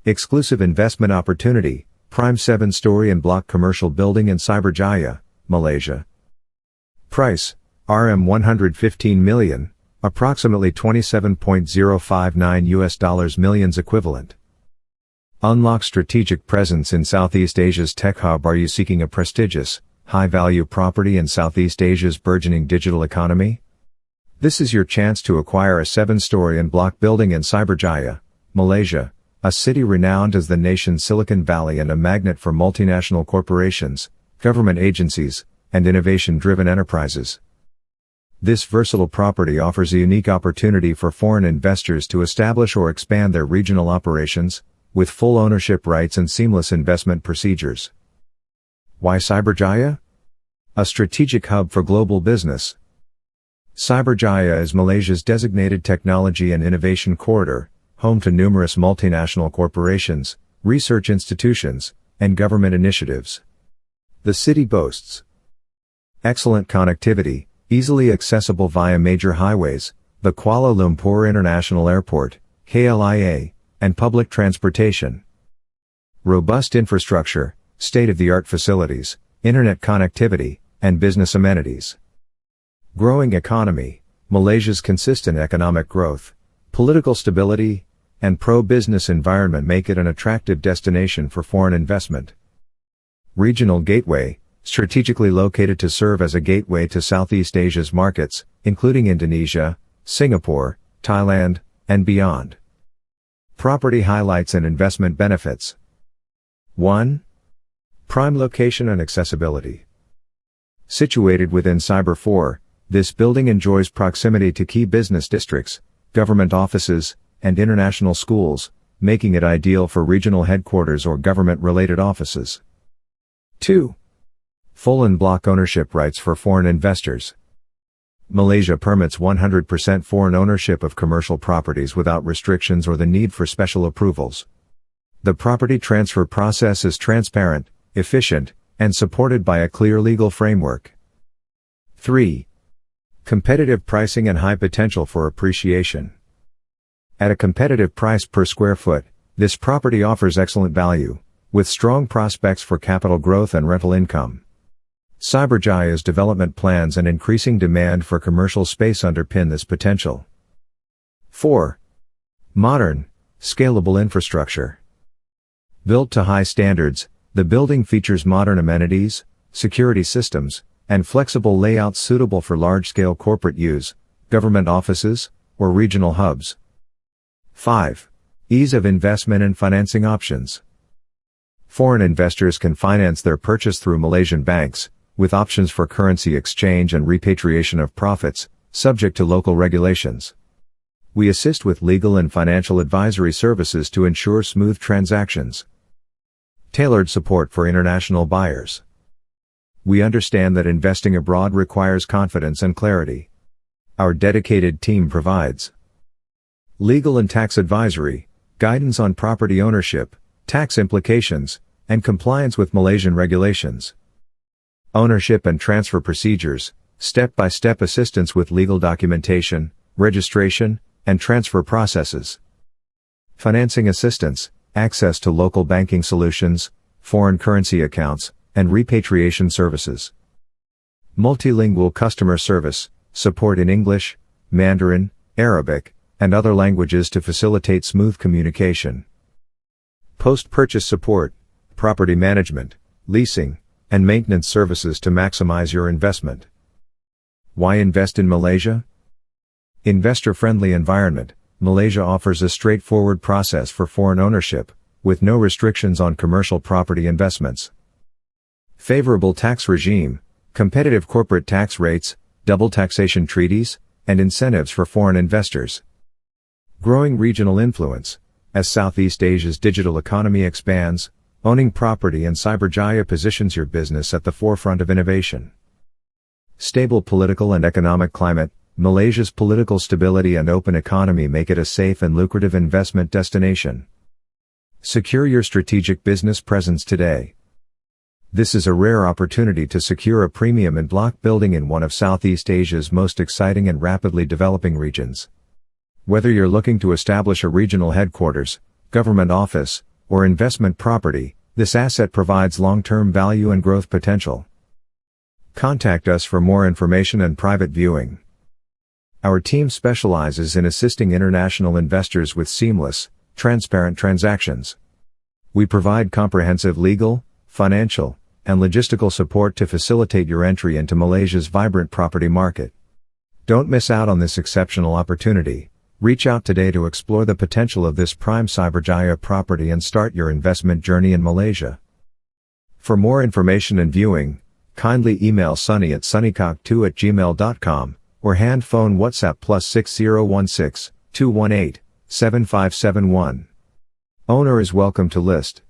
Exclusive investment opportunity, prime 7-story Enbloc commercial building in Cyberjaya, Malaysia. Price, Rm 115 million, approximately 27.059 US dollars millions equivalent. Unlock strategic presence in Southeast Asia's tech hub. Are you seeking a prestigious, high-value property in Southeast Asia's burgeoning digital economy? This is your chance to acquire a 7-story Enbloc building in Cyberjaya, Malaysia, a city renowned as the nation's Silicon Valley and a magnet for multinational corporations, government agencies, and innovation-driven enterprises. This versatile property offers a unique opportunity for foreign investors to establish or expand their regional operations, with full ownership rights and seamless investment procedures. Why Cyberjaya? A strategic hub for global business. Cyberjaya is Malaysia's designated technology and innovation corridor, home to numerous multinational corporations, research institutions, and government initiatives. The city boasts excellent connectivity, easily accessible via major highways, the Kuala Lumpur International Airport, KLIA, and public transportation. Robust infrastructure, state-of-the-art facilities, internet connectivity, and business amenities. Growing economy, Malaysia's consistent economic growth, political stability, and pro-business environment make it an attractive destination for foreign investment. Regional gateway, strategically located to serve as a gateway to Southeast Asia's markets, including Indonesia, Singapore, Thailand, and beyond. Property highlights and investment benefits. 1. Prime location and accessibility. Situated within Cyber 4, this building enjoys proximity to key business districts, government offices, and international schools, making it ideal for regional headquarters or government-related offices. 2. Full Enbloc ownership rights for foreign investors. Malaysia permits 100% foreign ownership of commercial properties without restrictions or the need for special approvals. The property transfer process is transparent, efficient, and supported by a clear legal framework. 3. Competitive pricing and high potential for appreciation. At a competitive price per square foot, this property offers excellent value, with strong prospects for capital growth and rental income. Cyberjaya's development plans and increasing demand for commercial space underpin this potential. 4. Modern, scalable infrastructure. Built to high standards, the building features modern amenities, security systems, and flexible layouts suitable for large-scale corporate use, government offices, or regional hubs. 5. Ease of investment and financing options. Foreign investors can finance their purchase through Malaysian banks, with options for currency exchange and repatriation of profits, subject to local regulations. We assist with legal and financial advisory services to ensure smooth transactions. Tailored support for international buyers. We understand that investing abroad requires confidence and clarity. Our dedicated team provides legal and tax advisory, guidance on property ownership, tax implications, and compliance with Malaysian regulations. Ownership and transfer procedures, step-by-step assistance with legal documentation, registration, and transfer processes. Financing assistance, access to local banking solutions, foreign currency accounts, and repatriation services. Multilingual customer service, support in English, Mandarin, Arabic, and other languages to facilitate smooth communication. Post-purchase support, property management, leasing, and maintenance services to maximize your investment. Why invest in Malaysia? Investor-friendly environment. Malaysia offers a straightforward process for foreign ownership, with no restrictions on commercial property investments. Favorable tax regime, competitive corporate tax rates, double taxation treaties, and incentives for foreign investors. Growing regional influence. As Southeast Asia's digital economy expands, owning property in Cyberjaya positions your business at the forefront of innovation. Stable political and economic climate. Malaysia's political stability and open economy make it a safe and lucrative investment destination. Secure your strategic business presence today. This is a rare opportunity to secure a premium Enbloc building in one of Southeast Asia's most exciting and rapidly developing regions. Whether you're looking to establish a regional headquarters, government office, or investment property, this asset provides long-term value and growth potential. Contact us for more information and private viewing. Our team specializes in assisting international investors with seamless, transparent transactions. We provide comprehensive legal, financial, and logistical support to facilitate your entry into Malaysia's vibrant property market. Don't miss out on this exceptional opportunity. Reach out today to explore the potential of this prime Cyberjaya property and start your investment journey in Malaysia. For more information and viewing, kindly email Sonny at sonnycock2@gmail.com or hand phone WhatsApp +6016 218 7571. Owner is welcome to list.